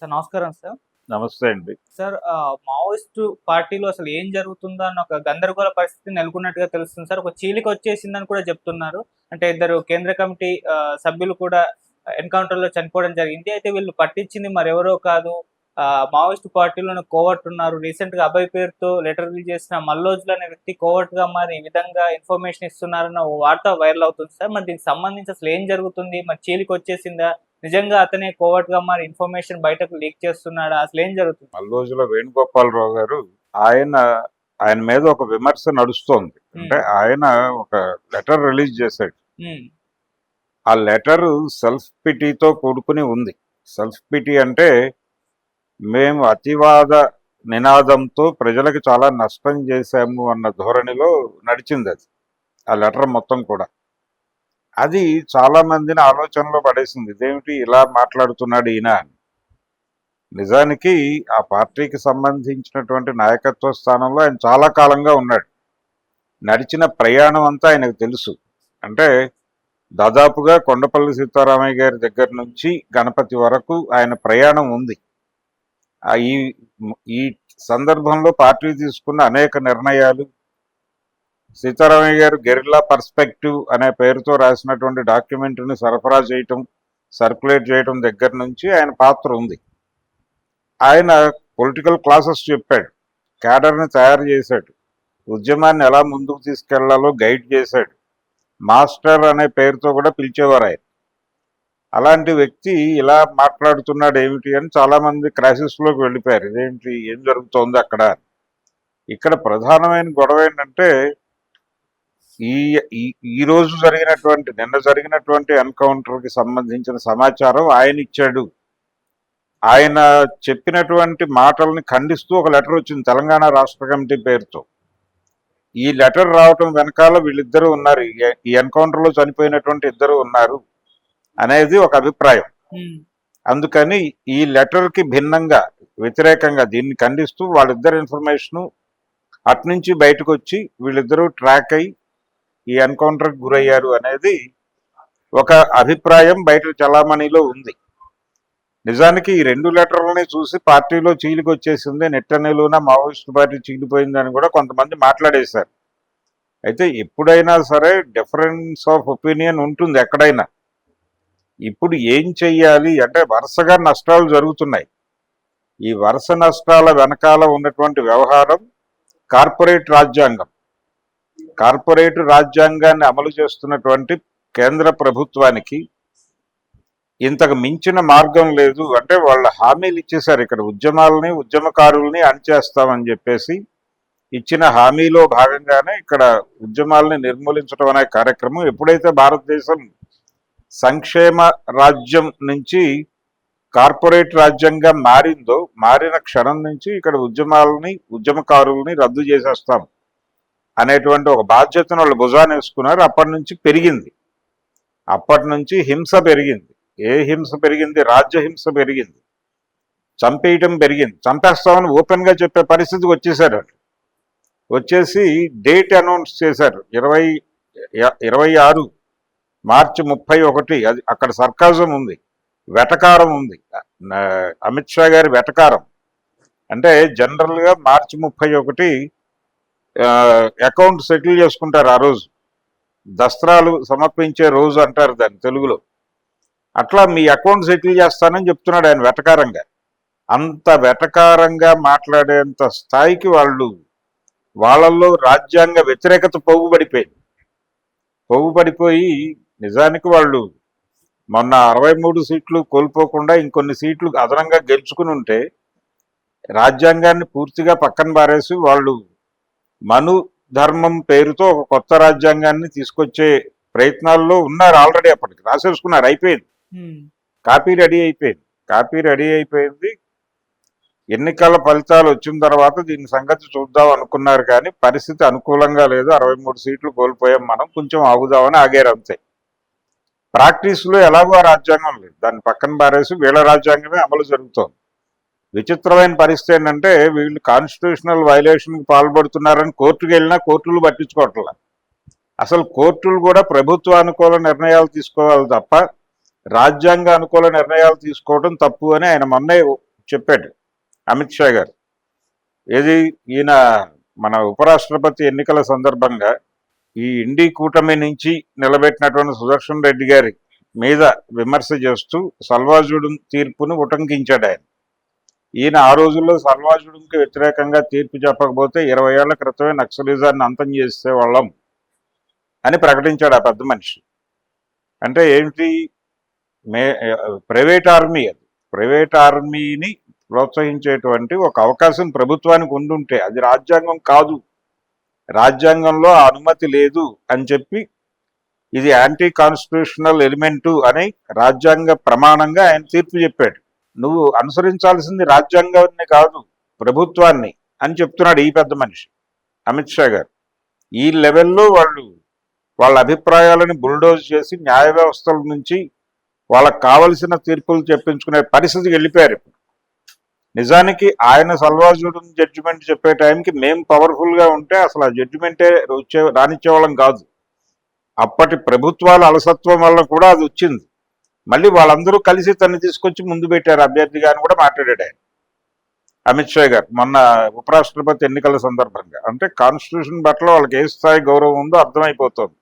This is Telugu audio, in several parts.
సార్ నమస్కారం సార్. నమస్తే అండి. సార్ మావోయిస్టు పార్టీలో అసలు ఏం జరుగుతుందో అన్న ఒక గందరగోళ పరిస్థితి నెలకొన్నట్టుగా తెలుస్తుంది సార్. ఒక చీలిక వచ్చేసిందని కూడా చెప్తున్నారు. అంటే ఇద్దరు కేంద్ర కమిటీ సభ్యులు కూడా ఎన్‌కౌంటర్‌లో చనిపోవడం జరిగింది. అయితే వీళ్ళు పట్టించింది మరెవరో కాదు. మావోయిస్టు పార్టీలోని కోవర్ట్ ఉన్నారు. రీసెంట్‌గా అభయ్ పేరుతో లెటర్ రిలీజ్ చేసిన మల్లోజులు అనే వ్యక్తి కోవర్ట్‌గా మారి ఈ విధంగా ఇన్ఫర్మేషన్ ఇస్తున్నారన్న ఓ వార్త వైరల్ అవుతుంది సార్. మరి దీనికి సంబంధించి అసలు ఏం జరుగుతుంది? మరి చీలిక వచ్చేసిందా? నిజంగా అతనే కోవర్ట్‌గా మారి ఇన్ఫర్మేషన్ బయటకు లీక్ చేస్తున్నాడా? అసలేం జరుగుతుంది? మల్లోజుల వేణుగోపాలరావు గారు ఆయన ఆయన మీద ఒక విమర్శ నడుస్తోంది. అంటే ఆయన ఒక లెటర్ రిలీజ్ చేశాడు. హ్మ్. ఆ లెటర్ సెల్ఫ్ పిటీతో కూడుకుని ఉంది. సెల్ఫ్ పిటీ అంటే మేము అతివాద నినాదంతో ప్రజలకు చాలా నష్టం చేశాము అన్న ధోరణిలో నడిచింది అది. ఆ లెటర్ మొత్తం కూడా. అది చాలా మందిని ఆలోచనలో పడేసింది. ఇదేమిటి ఇలా మాట్లాడుతున్నాడు ఈయన అని. నిజానికి ఆ పార్టీకి సంబంధించినటువంటి నాయకత్వ స్థానంలో ఆయన చాలా కాలంగా ఉన్నాడు. నడిచిన ప్రయాణం అంతా ఆయనకు తెలుసు. అంటే దాదాపుగా కొండపల్లి సీతారామయ్య గారి దగ్గర నుంచి గణపతి వరకు ఆయన ప్రయాణం ఉంది. ఈ ఈ సందర్భంలో పార్టీ తీసుకున్న అనేక నిర్ణయాలు, సీతారామయ్య గారు గెరిల్లా పర్స్పెక్టివ్ అనే పేరుతో రాసినటువంటి డాక్యుమెంటరీని సరఫరా చేయటం, సర్క్యులేట్ చేయటం దగ్గర నుంచి ఆయన పాత్ర ఉంది. ఆయన పొలిటికల్ క్లాసెస్ చెప్పాడు, క్యాడర్ని తయారు చేశాడు, ఉద్యమాన్ని ఎలా ముందుకు తీసుకెళ్లాలో గైడ్ చేశాడు. మాస్టర్ అనే పేరుతో కూడా పిలిచేవారు ఆయన. అలాంటి వ్యక్తి ఇలా మాట్లాడుతున్నాడు ఏమిటి అని చాలామంది క్రైసిస్లోకి వెళ్ళిపోయారు. ఇదేంటి, ఏం జరుగుతోంది అక్కడ. ఇక్కడ ప్రధానమైన గొడవ ఏంటంటే ఈ ఈ రోజు జరిగినటువంటి నిన్న జరిగినటువంటి ఎన్కౌంటర్కి సంబంధించిన సమాచారం ఆయన ఇచ్చాడు. ఆయన చెప్పినటువంటి మాటల్ని ఖండిస్తూ ఒక లెటర్ వచ్చింది తెలంగాణ రాష్ట్ర కమిటీ పేరుతో. ఈ లెటర్ రావటం వెనకాల వీళ్ళిద్దరూ ఉన్నారు, ఈ ఎన్కౌంటర్లో చనిపోయినటువంటి ఇద్దరు ఉన్నారు అనేది ఒక అభిప్రాయం. అందుకని ఈ లెటర్కి భిన్నంగా, వ్యతిరేకంగా దీన్ని ఖండిస్తూ వాళ్ళిద్దరు ఇన్ఫర్మేషను అట్నుంచి బయటకు వచ్చి వీళ్ళిద్దరూ ట్రాక్ అయి ఈ ఎన్కౌంటర్కి గురయ్యారు అనేది ఒక అభిప్రాయం బయట చలామణిలో ఉంది. నిజానికి ఈ రెండు లెటర్లని చూసి పార్టీలో చీలిక వచ్చేసింది, నెట్టనేలోన మావోయిస్ట్ పార్టీ చీలిపోయిందని కూడా కొంతమంది మాట్లాడేశారు. అయితే ఎప్పుడైనా సరే డిఫరెన్స్ ఆఫ్ ఒపీనియన్ ఉంటుంది ఎక్కడైనా. ఇప్పుడు ఏం చెయ్యాలి అంటే, వరుసగా నష్టాలు జరుగుతున్నాయి. ఈ వరుస నష్టాల వెనకాల ఉన్నటువంటి వ్యవహారం కార్పొరేట్ రాజ్యాంగం. కార్పొరేట్ రాజ్యాంగాన్ని అమలు చేస్తున్నటువంటి కేంద్ర ప్రభుత్వానికి ఇంతకు మించిన మార్గం లేదు. అంటే వాళ్ళ హామీలు ఇచ్చేశారు, ఇక్కడ ఉద్యమాలని ఉద్యమకారుల్ని అణచేస్తామని చెప్పేసి ఇచ్చిన హామీలో భాగంగానే ఇక్కడ ఉద్యమాలని నిర్మూలించడం అనే కార్యక్రమం ఎప్పుడైతే భారతదేశం సంక్షేమ రాజ్యం నుంచి కార్పొరేట్ రాజ్యంగా మారిందో, మారిన క్షణం నుంచి ఇక్కడ ఉద్యమాలని ఉద్యమకారుల్ని రద్దు చేసేస్తాం అనేటువంటి ఒక బాధ్యతను వాళ్ళు భుజాన్ని వేసుకున్నారు. అప్పటి నుంచి పెరిగింది. అప్పటి నుంచి హింస పెరిగింది. ఏ హింస పెరిగింది? రాజ్యహింస పెరిగింది, చంపేయటం పెరిగింది. చంపేస్తామని ఓపెన్గా చెప్పే పరిస్థితికి వచ్చేసారు. వచ్చేసి డేట్ అనౌన్స్ చేశారు, 26 మార్చి 31. అది అక్కడ సర్కాజం ఉంది, వెటకారం ఉంది. అమిత్ షా గారి వెటకారం అంటే జనరల్గా మార్చి 31 అకౌంట్ సెటిల్ చేసుకుంటారు. ఆ రోజు దస్త్రాలు సమర్పించే రోజు అంటారు దాన్ని తెలుగులో. అట్లా మీ అకౌంట్ సెటిల్ చేస్తానని చెప్తున్నాడు ఆయన వెటకారంగా. అంత వెటకారంగా మాట్లాడేంత స్థాయికి వాళ్ళల్లో రాజ్యాంగ వ్యతిరేకత పోగుపడిపోయి నిజానికి వాళ్ళు మొన్న 63 సీట్లు కోల్పోకుండా ఇంకొన్ని సీట్లు అదనంగా గెలుచుకుని ఉంటే రాజ్యాంగాన్ని పూర్తిగా పక్కన పారేసి వాళ్ళు మను ధర్మం పేరుతో ఒక కొత్త రాజ్యాంగాన్ని తీసుకొచ్చే ప్రయత్నాల్లో ఉన్నారు. ఆల్రెడీ అప్పటికి రాసేసుకున్నారు, అయిపోయింది. కాపీ రెడీ అయిపోయింది. ఎన్నికల ఫలితాలు వచ్చిన తర్వాత దీని సంగతి చూద్దాం అనుకున్నారు, కానీ పరిస్థితి అనుకూలంగా లేదు. 63 సీట్లు కోల్పోయాం, మనం కొంచెం ఆగుదామని ఆగారు అంతే. ప్రాక్టీస్లో ఎలాగో రాజ్యాంగం లేదు, దాన్ని పక్కన పారేసి వీళ్ళ రాజ్యాంగమే అమలు జరుగుతోంది. విచిత్రమైన పరిస్థితి ఏంటంటే, వీళ్ళు కాన్స్టిట్యూషనల్ వైలేషన్కి పాల్పడుతున్నారని కోర్టుకు వెళ్ళినా కోర్టులు పట్టించుకోవట్లా. అసలు కోర్టులు కూడా ప్రభుత్వ అనుకూల నిర్ణయాలు తీసుకోవాలి తప్ప రాజ్యాంగ అనుకూల నిర్ణయాలు తీసుకోవడం తప్పు అని ఆయన మొన్నే చెప్పాడు అమిత్ షా గారు. ఏది ఈయన మన ఉపరాష్ట్రపతి ఎన్నికల సందర్భంగా ఈ ఇండి కూటమి నుంచి నిలబెట్టినటువంటి సుదర్శన్ రెడ్డి గారి మీద విమర్శ చేస్తూ సల్వాజుడు తీర్పును ఉటంకించాడు ఆయన. ఈయన ఆ రోజుల్లో సల్వాజుడుకి వ్యతిరేకంగా తీర్పు చెప్పకపోతే 20 ఏళ్ల క్రితమే నక్సలిజాన్ని అంతం చేసేవాళ్ళం అని ప్రకటించాడు ఆ పెద్ద మనిషి. అంటే ఏంటి, ప్రైవేట్ ఆర్మీ, అది ప్రైవేట్ ఆర్మీని ప్రోత్సహించేటువంటి ఒక అవకాశం ప్రభుత్వానికి ఉండుంటే అది రాజ్యాంగం కాదు, రాజ్యాంగంలో ఆ అనుమతి లేదు అని చెప్పి ఇది యాంటీ కాన్స్టిట్యూషనల్ ఎలిమెంటు అని రాజ్యాంగ ప్రమాణంగా ఆయన తీర్పు చెప్పాడు. నువ్వు అనుసరించాల్సింది రాజ్యాంగాన్ని కాదు ప్రభుత్వాన్ని అని చెప్తున్నాడు ఈ పెద్ద మనిషి అమిత్ షా గారు. ఈ లెవెల్లో వాళ్ళ అభిప్రాయాలను బుల్డోజ్ చేసి న్యాయ వ్యవస్థల నుంచి వాళ్ళకు కావలసిన తీర్పులు చెప్పించుకునే పరిస్థితికి వెళ్ళిపోయారు. నిజానికి ఆయన సల్వాజుడు జడ్జిమెంట్ చెప్పే టైంకి మేము పవర్ఫుల్గా ఉంటే అసలు ఆ జడ్జిమెంటే రానిచ్చేవాళ్ళం కాదు. అప్పటి ప్రభుత్వాల అలసత్వం వల్ల కూడా అది వచ్చింది. మళ్ళీ వాళ్ళందరూ కలిసి తను తీసుకొచ్చి ముందు పెట్టారు అభ్యర్థిగా అని కూడా మాట్లాడాడు ఆయన అమిత్ షా గారు మొన్న ఉపరాష్ట్రపతి ఎన్నికల సందర్భంగా. అంటే కాన్స్టిట్యూషన్ పట్ల వాళ్ళకి ఏ స్థాయి గౌరవం ఉందో అర్థమైపోతుంది.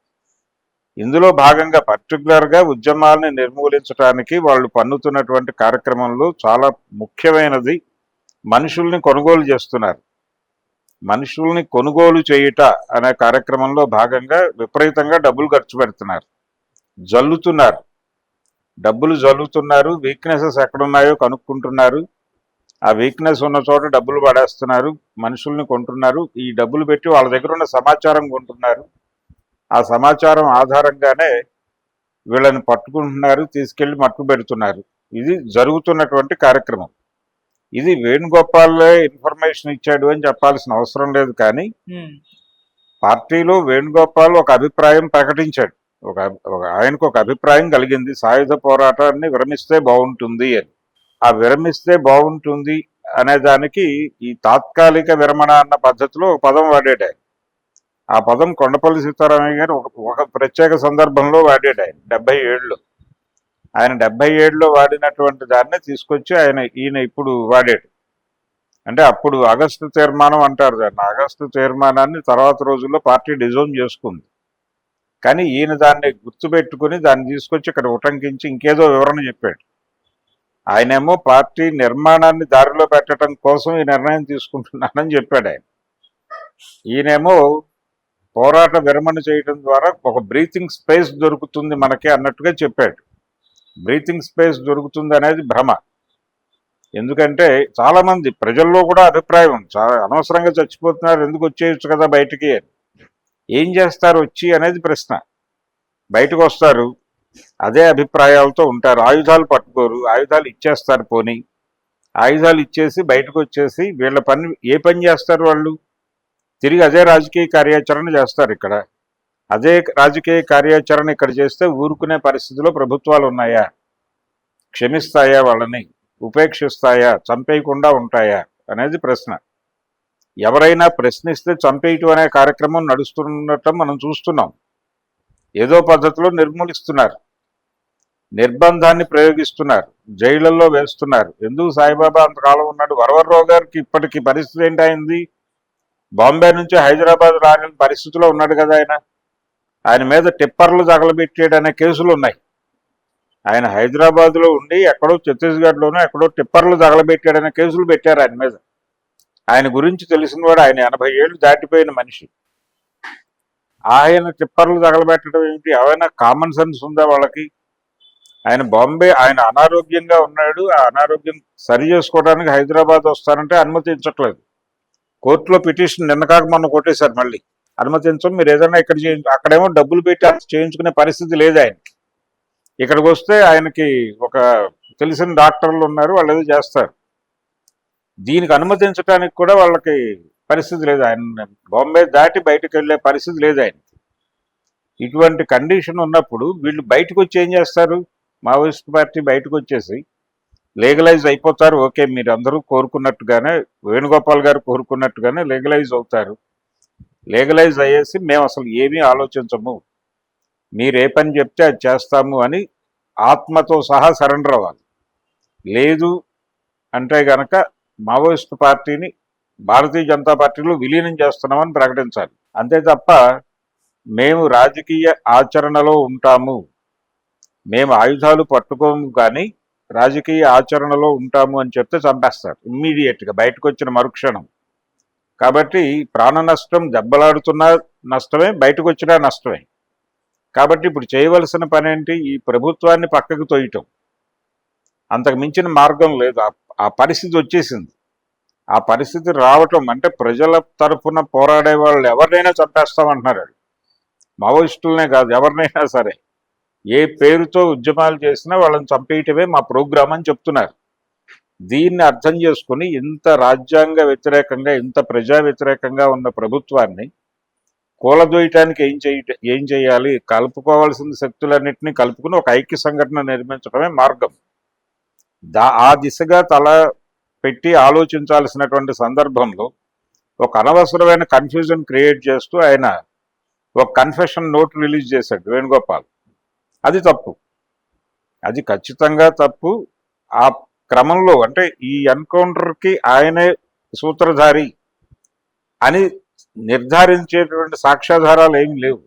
ఇందులో భాగంగా పర్టికులర్గా ఉద్యమాలని నిర్మూలించడానికి వాళ్ళు పన్నుతున్నటువంటి కార్యక్రమంలో చాలా ముఖ్యమైనది మనుషుల్ని కొనుగోలు చేస్తున్నారు. మనుషుల్ని కొనుగోలు చేయుట అనే కార్యక్రమంలో భాగంగా విపరీతంగా డబ్బులు ఖర్చు పెడుతున్నారు, జల్లుతున్నారు, డబ్బులు జల్లుతున్నారు. వీక్నెసెస్ ఎక్కడున్నాయో కనుక్కుంటున్నారు, ఆ వీక్నెస్ ఉన్న చోట డబ్బులు పడేస్తున్నారు, మనుషుల్ని కొంటున్నారు. ఈ డబ్బులు పెట్టి వాళ్ళ దగ్గర ఉన్న సమాచారం కొంటున్నారు. ఆ సమాచారం ఆధారంగానే వీళ్ళని పట్టుకుంటున్నారు, తీసుకెళ్లి మట్టు పెడుతున్నారు. ఇది జరుగుతున్నటువంటి కార్యక్రమం. ఇది వేణుగోపాలే ఇన్ఫర్మేషన్ ఇచ్చాడు అని చెప్పాల్సిన అవసరం లేదు. కానీ పార్టీలో వేణుగోపాల్ ఒక అభిప్రాయం ప్రకటించాడు. ఆయనకు ఒక అభిప్రాయం కలిగింది, సాయుధ పోరాటాన్ని విరమిస్తే బాగుంటుంది అని. ఆ విరమిస్తే బాగుంటుంది అనే దానికి ఈ తాత్కాలిక విరమణ అన్న పద్ధతిలో ఒక పదం వాడాడు ఆయన. ఆ పదం కొండపల్లి సీతారామయ్య గారు ఒక ప్రత్యేక సందర్భంలో వాడాడు ఆయన 77లో. ఆయన 77లో వాడినటువంటి దాన్ని తీసుకొచ్చి ఈయన ఇప్పుడు వాడాడు. అంటే అప్పుడు ఆగస్టు తీర్మానం అంటారు దాన్ని. ఆగస్టు తీర్మానాన్ని తర్వాత రోజుల్లో పార్టీ డిజోన్ చేసుకుంది. కానీ ఈయన దాన్ని గుర్తుపెట్టుకుని దాన్ని తీసుకొచ్చి ఇక్కడ ఉటంకించి ఇంకేదో వివరణ చెప్పాడు. ఆయనేమో పార్టీ నిర్మాణాన్ని దారిలో పెట్టడం కోసం ఈ నిర్ణయం తీసుకుంటున్నానని చెప్పాడు ఆయన. ఈయనేమో పోరాట విరమణ చేయడం ద్వారా ఒక బ్రీతింగ్ స్పేస్ దొరుకుతుంది మనకి అన్నట్టుగా చెప్పాడు. బ్రీతింగ్ స్పేస్ దొరుకుతుంది అనేది భ్రమ. ఎందుకంటే చాలామంది ప్రజల్లో కూడా అభిప్రాయం చాలా అనవసరంగా చచ్చిపోతున్నారు, ఎందుకు వచ్చేయచ్చు కదా బయటికి అని. ఏం చేస్తారు వచ్చి అనేది ప్రశ్న. బయటకు వస్తారు, అదే అభిప్రాయాలతో ఉంటారు, ఆయుధాలు పట్టుకోరు, ఆయుధాలు ఇచ్చేస్తారు. పోనీ ఆయుధాలు ఇచ్చేసి బయటకు వచ్చేసి వీళ్ళ ఏ పని చేస్తారు వాళ్ళు? తిరిగి అదే రాజకీయ కార్యాచరణ చేస్తారు. ఇక్కడ అదే రాజకీయ కార్యాచరణ ఇక్కడ చేస్తే ఊరుకునే పరిస్థితిలో ప్రభుత్వాలు ఉన్నాయా? క్షమిస్తాయా? వాళ్ళని ఉపేక్షిస్తాయా? చంపేయకుండా ఉంటాయా అనేది ప్రశ్న. ఎవరైనా ప్రశ్నిస్తే చంపేయటం అనే కార్యక్రమం నడుస్తున్నట్టు మనం చూస్తున్నాం. ఏదో పద్ధతిలో నిర్మూలిస్తున్నారు, నిర్బంధాన్ని ప్రయోగిస్తున్నారు, జైళ్లలో వేస్తున్నారు. ఎందుకు సాయిబాబా అంతకాలం ఉన్నాడు? వరవర్రావు గారికి ఇప్పటికీ పరిస్థితి ఏంటైంది? బాంబే నుంచి హైదరాబాద్ రాని పరిస్థితిలో ఉన్నాడు కదా ఆయన మీద టిప్పర్లు తగలబెట్టాడు అనే కేసులు ఉన్నాయి. ఆయన హైదరాబాద్లో ఉండి ఎక్కడో ఛత్తీస్గఢ్లోనో ఎక్కడో టిప్పర్లు తగలబెట్టాడనే కేసులు పెట్టారు ఆయన మీద. ఆయన గురించి తెలిసినవాడు, ఆయన 80 ఏళ్ళు దాటిపోయిన మనిషి. ఆయన టిప్పర్లు తగలబెట్టడం ఏమిటి? ఏమైనా కామన్ సెన్స్ ఉందా వాళ్ళకి? ఆయన అనారోగ్యంగా ఉన్నాడు, ఆ అనారోగ్యం సరి చేసుకోవడానికి హైదరాబాద్ వస్తానంటే అనుమతించట్లేదు. కోర్టులో పిటిషన్ నిన్న కాక మొన్న కొట్టేశారు, మళ్ళీ అనుమతించం, మీరు ఏదైనా ఇక్కడ అక్కడేమో డబ్బులు పెట్టి చేయించుకునే పరిస్థితి లేదు ఆయనకి. ఇక్కడికి వస్తే ఆయనకి ఒక తెలిసిన డాక్టర్లు ఉన్నారు, వాళ్ళు ఏదో చేస్తారు. దీనికి అనుమతించడానికి కూడా వాళ్ళకి పరిస్థితి లేదు. ఆయన బాంబే దాటి బయటకు వెళ్ళే పరిస్థితి లేదు ఆయనకి. ఇటువంటి కండిషన్ ఉన్నప్పుడు వీళ్ళు బయటకు వచ్చి ఏం చేస్తారు? మావోయిస్ట్ పార్టీ బయటకు వచ్చేసి లీగలైజ్ అయిపోతారు. ఓకే, మీరు అందరూ కోరుకున్నట్టుగానే, వేణుగోపాల్ గారు కోరుకున్నట్టుగానే లీగలైజ్ అవుతారు. లీగలైజ్ అయ్యేసి మేము అసలు ఏమీ ఆలోచించము, మీరు ఏ పని చెప్తే అది చేస్తాము అని ఆత్మతో సహా సరెండర్ అవ్వాలి. లేదు అంటే గనక మావోయిస్టు పార్టీని భారతీయ జనతా పార్టీలో విలీనం చేస్తున్నామని ప్రకటించాలి. అంతే తప్ప మేము రాజకీయ ఆచరణలో ఉంటాము, మేము ఆయుధాలు పట్టుకోము కానీ రాజకీయ ఆచరణలో ఉంటాము అని చెప్తే చంపేస్తారు ఇమ్మీడియట్గా బయటకు వచ్చిన మరుక్షణం. కాబట్టి ప్రాణ నష్టం, దెబ్బలాడుతున్నా నష్టమే, బయటకు వచ్చినా నష్టమే. కాబట్టి ఇప్పుడు చేయవలసిన పని ఏంటి? ఈ ప్రభుత్వాన్ని పక్కకు తోయటం, అంతకు మించిన మార్గం లేదు. ఆ పరిస్థితి వచ్చేసింది. ఆ పరిస్థితి రావటం అంటే ప్రజల తరఫున పోరాడే వాళ్ళు ఎవరినైనా చంపేస్తామంటున్నారు. మావోయిస్టులనే కాదు, ఎవరినైనా సరే ఏ పేరుతో ఉద్యమాలు చేసినా వాళ్ళని చంపేయటమే మా ప్రోగ్రామ్ అని చెప్తున్నారు. దీన్ని అర్థం చేసుకుని ఇంత రాజ్యాంగ వ్యతిరేకంగా, ఇంత ప్రజా వ్యతిరేకంగా ఉన్న ప్రభుత్వాన్ని కూలదోయటానికి ఏం చేయాలి? కలుపుకోవాల్సిన శక్తులన్నింటినీ కలుపుకుని ఒక ఐక్య సంఘటన నిర్మించడమే మార్గం. ఆ దిశగా తల పెట్టి ఆలోచించాల్సినటువంటి సందర్భంలో ఒక అనవసరమైన కన్ఫ్యూజన్ క్రియేట్ చేస్తూ ఆయన ఒక కన్ఫెషన్ నోట్ రిలీజ్ చేశాడు వేణుగోపాల్. అది తప్పు, అది ఖచ్చితంగా తప్పు. ఆ క్రమంలో అంటే ఈ ఎన్కౌంటర్కి ఆయనే సూత్రధారి అని నిర్ధారించేటువంటి సాక్ష్యాధారాలు ఏమి లేవు.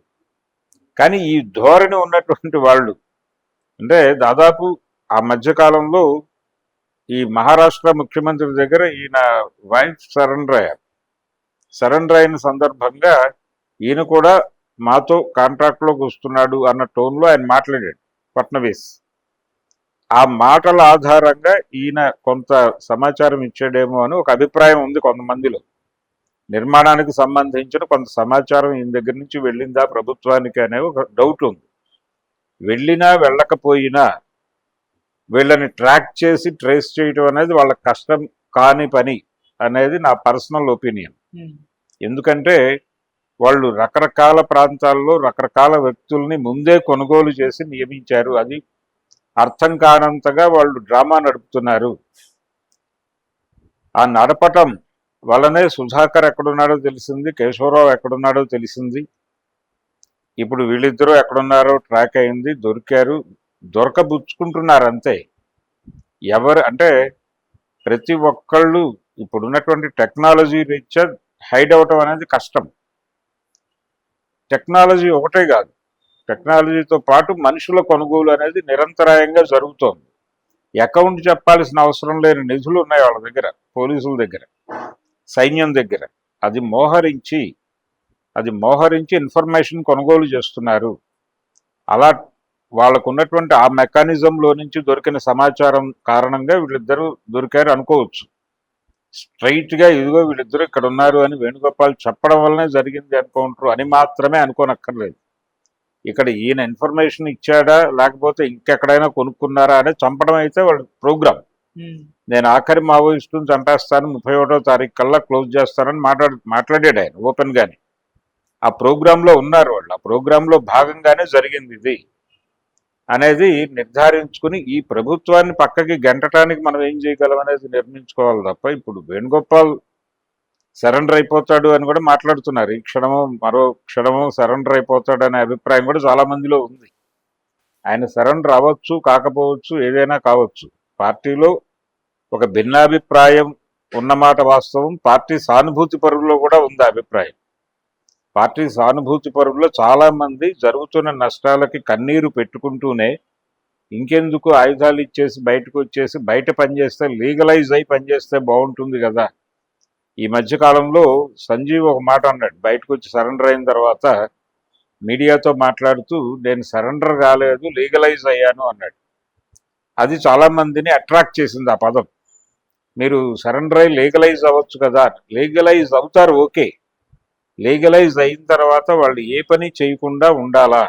కానీ ఈ ధోరణి ఉన్నటువంటి వాళ్ళు అంటే దాదాపు ఆ మధ్యకాలంలో ఈ మహారాష్ట్ర ముఖ్యమంత్రి దగ్గర ఈయన వైఫ్ సరెండర్ అయిన సందర్భంగా ఈయన కూడా మాతో కాంట్రాక్ట్లోకి వస్తున్నాడు అన్న టోన్లో ఆయన మాట్లాడాడు ఫడ్నవీస్. ఆ మాటల ఆధారంగా ఈయన కొంత సమాచారం ఇచ్చాడేమో అని ఒక అభిప్రాయం ఉంది కొంతమందిలో. నిర్మాణానికి సంబంధించిన కొంత సమాచారం ఈయన దగ్గర నుంచి వెళ్ళిందా ప్రభుత్వానికి అనే ఒక డౌట్ ఉంది. వెళ్ళినా వెళ్ళకపోయినా వీళ్ళని ట్రాక్ చేసి ట్రేస్ చేయడం అనేది వాళ్ళకి కష్టం కాని పని అనేది నా పర్సనల్ ఒపీనియన్. ఎందుకంటే వాళ్ళు రకరకాల ప్రాంతాల్లో రకరకాల వ్యక్తుల్ని ముందే కొనుగోలు చేసి నియమించారు. అది అర్థం కానంతగా వాళ్ళు డ్రామా నడుపుతున్నారు. ఆ నడపటం వల్లనే సుధాకర్ ఎక్కడున్నాడో తెలిసింది, కేశవరావు ఎక్కడున్నాడో తెలిసింది. ఇప్పుడు వీళ్ళిద్దరూ ఎక్కడున్నారో ట్రాక్ అయింది, దొరికారు, దొరకబుచ్చుకుంటున్నారు అంతే. ఎవరు అంటే ప్రతి ఒక్కళ్ళు ఇప్పుడున్నటువంటి టెక్నాలజీ రీత్యా హైడ్ అవటం అనేది కష్టం. టెక్నాలజీ ఒకటే కాదు, టెక్నాలజీతో పాటు మనుషుల కొనుగోలు అనేది నిరంతరాయంగా జరుగుతోంది. అకౌంట్ చెప్పాల్సిన అవసరం లేని నిధులు ఉన్నాయి వాళ్ళ దగ్గర, పోలీసుల దగ్గర, సైన్యం దగ్గర. అది మోహరించి ఇన్ఫర్మేషన్ కొనుగోలు చేస్తున్నారు. అలా వాళ్ళకు ఉన్నటువంటి ఆ మెకానిజంలో నుంచి దొరికిన సమాచారం కారణంగా వీళ్ళిద్దరూ దొరికారు అనుకోవచ్చు. స్ట్రైట్గా ఇదిగో వీళ్ళిద్దరూ ఇక్కడ ఉన్నారు అని వేణుగోపాల్ చెప్పడం వల్లనే జరిగింది ఎన్కౌంటర్ అని మాత్రమే అనుకోనక్కర్లేదు. ఇక్కడ ఈయన ఇన్ఫర్మేషన్ ఇచ్చాడా లేకపోతే ఇంకెక్కడైనా కొనుక్కున్నారా అనేది చంపడం అయితే వాళ్ళ ప్రోగ్రామ్. నేను ఆఖరి మావోయిస్టుని చంపేస్తాను 31వ తారీఖు కల్లా క్లోజ్ చేస్తానని మాట్లాడాడు ఆయన ఓపెన్ గానే. ఆ ప్రోగ్రాంలో ఉన్నారు వాళ్ళు, ఆ ప్రోగ్రాంలో భాగంగానే జరిగింది ఇది అనేది నిర్ధారించుకుని ఈ ప్రభుత్వాన్ని పక్కకి గెంటటానికి మనం ఏం చేయగలం అనేది నిర్మించుకోవాలి తప్ప ఇప్పుడు వేణుగోపాల్ సరెండర్ అయిపోతాడు అని కూడా మాట్లాడుతున్నారు. ఈ క్షణము మరో క్షణము సరెండర్ అయిపోతాడు అనే అభిప్రాయం కూడా చాలా మందిలో ఉంది. ఆయన సరెండర్ అవ్వచ్చు, కాకపోవచ్చు, ఏదైనా కావచ్చు. పార్టీలో ఒక భిన్నాభిప్రాయం ఉన్నమాట వాస్తవం. పార్టీ సానుభూతి పరుల్లో కూడా ఉంది అభిప్రాయం. పార్టీ సానుభూతి పరుల్లో చాలా మంది జరుగుతున్న నష్టాలకి కన్నీరు పెట్టుకుంటూనే ఇంకెందుకు ఆయుధాలు ఇచ్చేసి బయటకు వచ్చేసి బయట పనిచేస్తే లీగలైజ్ అయి పనిచేస్తే బాగుంటుంది కదా. ఈ మధ్యకాలంలో సంజీవ్ ఒక మాట అన్నాడు, బయటకు వచ్చి సరెండర్ అయిన తర్వాత మీడియాతో మాట్లాడుతూ నేను సరెండర్ కాలేదు, లీగలైజ్ అయ్యాను అన్నాడు. అది చాలా మందిని అట్రాక్ట్ చేసింది ఆ పదం. మీరు సరెండర్ అయ్యి లీగలైజ్ అవ్వచ్చు కదా. లీగలైజ్ అవుతారు, ఓకే. లీగలైజ్ అయిన తర్వాత వాళ్ళు ఏ పని చేయకుండా ఉండాలా?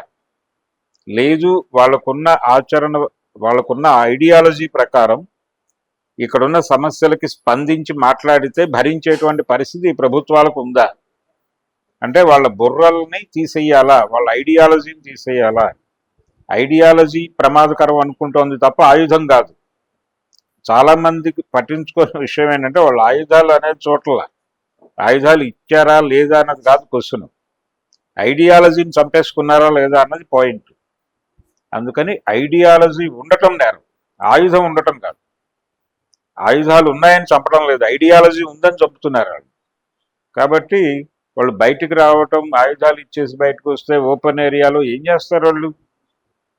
లేదు, వాళ్ళకున్న ఆచరణ, వాళ్ళకున్న ఐడియాలజీ ప్రకారం ఇక్కడున్న సమస్యలకి స్పందించి మాట్లాడితే భరించేటువంటి పరిస్థితి ఈ ప్రభుత్వాలకు ఉందా? అంటే వాళ్ళ బుర్రల్ని తీసేయాలా, వాళ్ళ ఐడియాలజీని తీసేయాలా? ఐడియాలజీ ప్రమాదకరం అనుకుంటోంది తప్ప ఆయుధం కాదు. చాలా మందికి పట్టించుకునే విషయం ఏంటంటే వాళ్ళ ఆయుధాలు అనేది చోట్ల ఆయుధాలు ఇచ్చారా లేదా అన్నది కాదు క్వశ్చన్, ఐడియాలజీని చంపేసుకున్నారా లేదా అన్నది పాయింట్. అందుకని ఐడియాలజీ ఉండటం నేరం, ఆయుధం ఉండటం కాదు. ఆయుధాలు ఉన్నాయని చంపడం లేదు, ఐడియాలజీ ఉందని చంపుతున్నారు వాళ్ళు. కాబట్టి వాళ్ళు బయటికి రావటం, ఆయుధాలు ఇచ్చేసి బయటకు వస్తే ఓపెన్ ఏరియాలో ఏం చేస్తారు వాళ్ళు?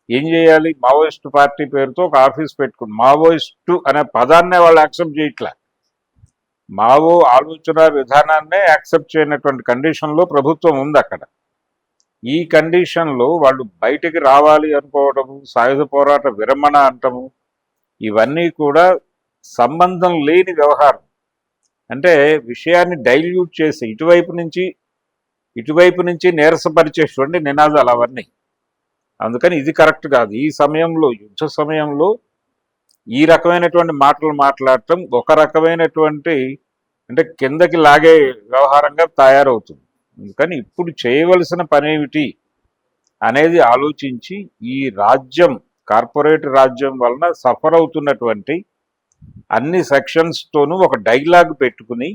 ఏం చేయాలి? మావోయిస్ట్ పార్టీ పేరుతో ఒక ఆఫీస్ పెట్టుకుని, మావోయిస్టు అనే పదాన్నే వాళ్ళు యాక్సెప్ట్ చేయట్లా. మావో ఆలోచన విధానాన్నే యాక్సెప్ట్ చేయనటువంటి కండిషన్లో ప్రభుత్వం ఉంది అక్కడ. ఈ కండిషన్లో వాళ్ళు బయటికి రావాలి అనుకోవడము, సాయుధ పోరాట విరమణ అంటము, ఇవన్నీ కూడా సంబంధం లేని వ్యవహారం. అంటే విషయాన్ని డైల్యూట్ చేసి ఇటువైపు నుంచి నీరసపరిచేటువంటి నినాదాలు అవన్నీ. అందుకని ఇది కరెక్ట్ కాదు. ఈ సమయంలో, యుద్ధ సమయంలో ఈ రకమైనటువంటి మాటలు మాట్లాడటం ఒక రకమైనటువంటి అంటే కిందకి లాగే వ్యవహారంగా తయారవుతుంది. అందుకని ఇప్పుడు చేయవలసిన పనేమిటి అనేది ఆలోచించి, ఈ రాజ్యం, కార్పొరేట్ రాజ్యం వలన సఫర్ అవుతున్నటువంటి అన్ని సెక్షన్స్తోనూ ఒక డైలాగ్ పెట్టుకుని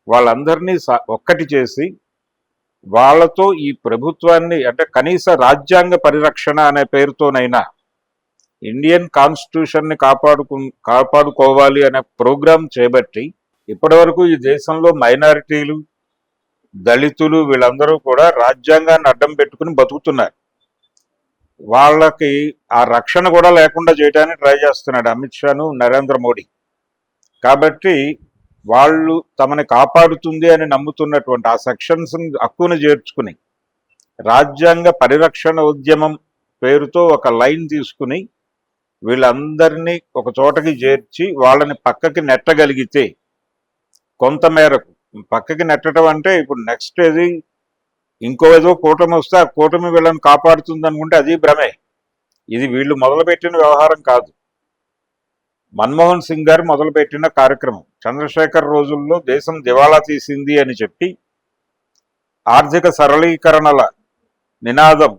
వాళ్ళందరినీ ఒక్కటి చేసి వాళ్ళతో ఈ ప్రభుత్వాన్ని అంటే కనీస రాజ్యాంగ పరిరక్షణ అనే పేరుతోనైనా ఇండియన్ కాన్స్టిట్యూషన్ని కాపాడుకోవాలి అనే ప్రోగ్రాం చేపట్టి ఇప్పటివరకు ఈ దేశంలో మైనారిటీలు, దళితులు వీళ్ళందరూ కూడా రాజ్యాంగాన్ని అడ్డం పెట్టుకుని బతుకుతున్నారు. వాళ్ళకి ఆ రక్షణ కూడా లేకుండా చేయడానికి ట్రై చేస్తున్నాడు అమిత్ షాను, నరేంద్ర మోడీ. కాబట్టి వాళ్ళు తమని కాపాడుతుంది అని నమ్ముతున్నటువంటి ఆ సెక్షన్స్ హక్కును చేర్చుకుని రాజ్యాంగ పరిరక్షణ ఉద్యమం పేరుతో ఒక లైన్ తీసుకుని వీళ్ళందరినీ ఒక చోటకి చేర్చి వాళ్ళని పక్కకి నెట్టగలిగితే, కొంతమేరకు పక్కకి నెట్టడం అంటే ఇప్పుడు నెక్స్ట్ ఏది ఇంకో ఏదో కూటమి వస్తే ఆ కూటమి వీళ్ళని కాపాడుతుంది అనుకుంటే అది భ్రమే. ఇది వీళ్ళు మొదలుపెట్టిన వ్యవహారం కాదు. మన్మోహన్ సింగ్ గారు మొదలుపెట్టిన కార్యక్రమం. చంద్రశేఖర్ రోజుల్లో దేశం దివాళా తీసింది అని చెప్పి ఆర్థిక సరళీకరణల నినాదం,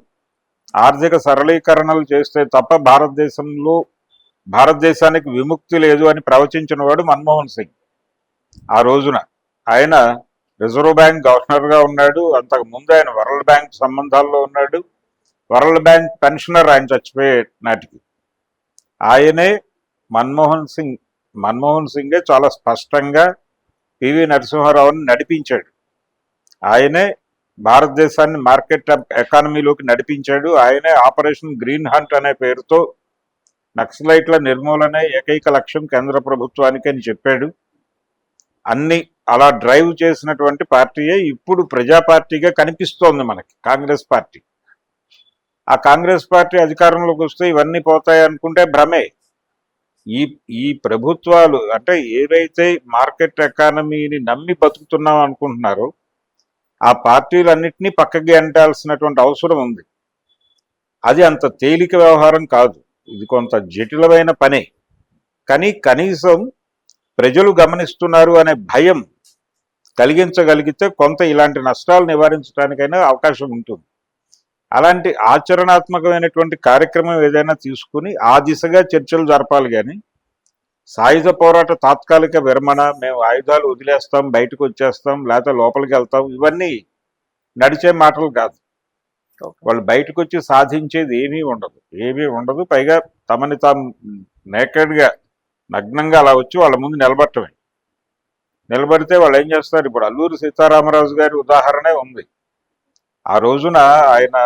ఆర్థిక సరళీకరణలు చేస్తే తప్ప భారతదేశానికి విముక్తి లేదు అని ప్రవచించిన వాడు మన్మోహన్ సింగ్. ఆ రోజున ఆయన రిజర్వ్ బ్యాంక్ గవర్నర్గా ఉన్నాడు. అంతకు ముందు ఆయన వరల్డ్ బ్యాంక్ సంబంధాల్లో ఉన్నాడు. వరల్డ్ బ్యాంక్ పెన్షనర్ ఆయన చచ్చిపోయే నాటికి. ఆయనే మన్మోహన్ సింగే చాలా స్పష్టంగా పివి నరసింహారావుని నడిపించాడు. ఆయనే భారతదేశాన్ని మార్కెట్ ఎకానమీలోకి నడిపించాడు. ఆయనే ఆపరేషన్ గ్రీన్ హంట్ అనే పేరుతో నక్సలైట్ల నిర్మూలనే ఏకైక లక్ష్యం కేంద్ర ప్రభుత్వానికి అని చెప్పాడు. అన్ని అలా డ్రైవ్ చేసినటువంటి పార్టీయే ఇప్పుడు ప్రజా పార్టీగా కనిపిస్తోంది మనకి కాంగ్రెస్ పార్టీ. ఆ కాంగ్రెస్ పార్టీ అధికారంలోకి వస్తే ఇవన్నీ పోతాయి అనుకుంటే భ్రమే. ఈ ప్రభుత్వాలు అంటే ఏవైతే మార్కెట్ ఎకానమీని నమ్మి బతుకుతున్నాం అనుకుంటున్నారో ఆ పార్టీలన్నింటినీ పక్కకి అంటాల్సినటువంటి అవసరం ఉంది. అది అంత తేలిక వ్యవహారం కాదు. ఇది కొంత జటిలమైన పనే. కానీ కనీసం ప్రజలు గమనిస్తున్నారు అనే భయం కలిగించగలిగితే కొంత ఇలాంటి నష్టాలు నివారించడానికైనా అవకాశం ఉంటుంది. అలాంటి ఆచరణాత్మకమైనటువంటి కార్యక్రమం ఏదైనా తీసుకుని ఆ దిశగా చర్చలు జరపాలి. కానీ సాయుధ పోరాట తాత్కాలిక విరమణ, మేము ఆయుధాలు వదిలేస్తాం, బయటకు వచ్చేస్తాం, లేకపోతే లోపలికి వెళ్తాం, ఇవన్నీ నడిచే మాటలు కాదు. వాళ్ళు బయటకు వచ్చి సాధించేది ఏమీ ఉండదు. పైగా తమని తాము నేకెడ్గా, నగ్నంగా అలా వచ్చి వాళ్ళ ముందు నిలబడితే వాళ్ళు ఏం చేస్తారు? ఇప్పుడు అల్లూరి సీతారామరాజు గారి ఉదాహరణే ఉంది. ఆ రోజున ఆయన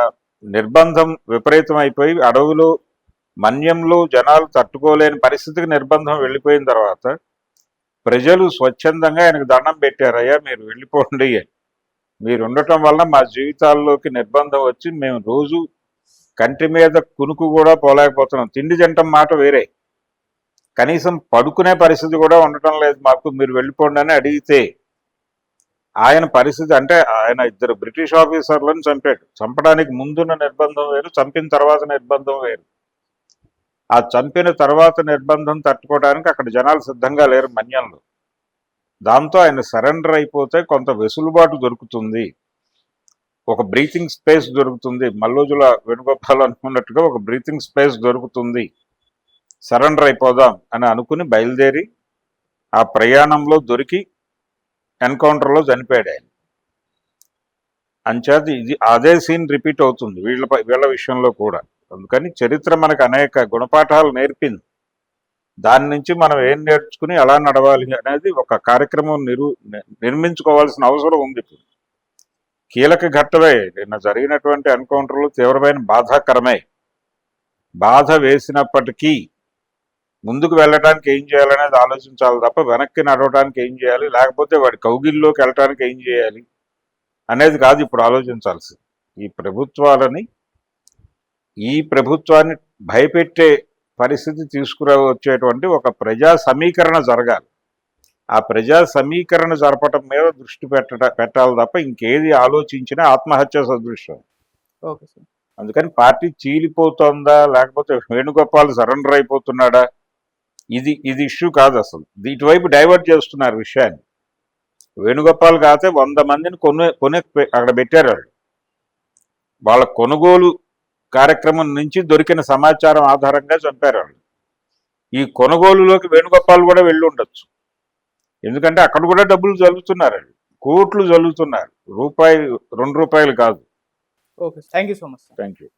నిర్బంధం విపరీతం అయిపోయి అడవులు మన్యంలో జనాలు తట్టుకోలేని పరిస్థితికి నిర్బంధం వెళ్ళిపోయిన తర్వాత ప్రజలు స్వచ్ఛందంగా ఆయనకు దండం పెట్టారు. అయ్యా మీరు వెళ్ళిపోండి, మీరు ఉండటం వల్ల మా జీవితాల్లోకి నిర్బంధం వచ్చి మేము రోజు కంటి మీద కునుకు కూడా పోలేకపోతున్నాం. తిండి తింటం మాట వేరే, కనీసం పడుకునే పరిస్థితి కూడా ఉండటం లేదు మాకు, మీరు వెళ్ళిపోండి అని అడిగితే ఆయన పరిస్థితి అంటే ఆయన 2 బ్రిటిష్ ఆఫీసర్లను చంపాడు. చంపడానికి ముందున్న నిర్బంధం వేరు, చంపిన తర్వాత నిర్బంధం వేరు. ఆ చంపిన తర్వాత నిర్బంధం తట్టుకోవడానికి అక్కడ జనాలు సిద్ధంగా లేరు మన్యంలో. దాంతో ఆయన సరెండర్ అయిపోతే కొంత వెసులుబాటు దొరుకుతుంది, ఒక బ్రీతింగ్ స్పేస్ దొరుకుతుంది. మల్లోజుల వేణుగోపాల్ అనుకున్నట్టుగా ఒక బ్రీతింగ్ స్పేస్ దొరుకుతుంది, సరెండర్ అయిపోదాం అని అనుకుని బయలుదేరి ఆ ప్రయాణంలో దొరికి ఎన్కౌంటర్లో చనిపోయాడు ఆయన. అంచేత అదే సీన్ రిపీట్ అవుతుంది వీళ్ళ విషయంలో కూడా. అందుకని చరిత్ర మనకు అనేక గుణపాఠాలు నేర్పింది. దాని నుంచి మనం ఏం నేర్చుకుని ఎలా నడవాలి అనేది ఒక కార్యక్రమం నిర్మించుకోవాల్సిన అవసరం ఉంది ఇప్పుడు. కీలక ఘట్టమే నిన్న జరిగినటువంటి ఎన్కౌంటర్లు తీవ్రమైన బాధాకరమే. బాధ వేసినప్పటికీ ముందుకు వెళ్ళడానికి ఏం చేయాలనేది ఆలోచించాలి తప్ప వెనక్కి నడవడానికి ఏం చేయాలి, లేకపోతే వాడి కౌగిల్లోకి వెళ్ళడానికి ఏం చేయాలి అనేది కాదు ఇప్పుడు ఆలోచించాల్సింది. ఈ ప్రభుత్వాన్ని భయపెట్టే పరిస్థితి తీసుకురావచ్చేటువంటి ఒక ప్రజా సమీకరణ జరగాలి. ఆ ప్రజా సమీకరణ జరపటం మీద దృష్టి పెట్టాలి తప్ప ఇంకేది ఆలోచించినా ఆత్మహత్య సదృశ్యం. Okay sir. అందుకని పార్టీ చీలిపోతుందా లేకపోతే వేణుగోపాల్ సరెండర్ అయిపోతున్నాడా, ఇది ఇష్యూ కాదు అసలు. ఇటువైపు డైవర్ట్ చేస్తున్నారు విషయాన్ని. వేణుగోపాల్ కాతే 100 మందిని కొనే అక్కడ పెట్టారు వాళ్ళు. వాళ్ళ కొనుగోలు కార్యక్రమం నుంచి దొరికిన సమాచారం ఆధారంగా చంపారు వాళ్ళు. ఈ కొనుగోలులోకి వేణుగోపాల్ కూడా వెళ్ళి ఉండొచ్చు. ఎందుకంటే అక్కడ కూడా డబ్బులు జల్లుతున్నారు, కోట్లు జల్లుతున్నారు, రూపాయి 2 రూపాయలు కాదు. Okay, thank you so much. Thank you.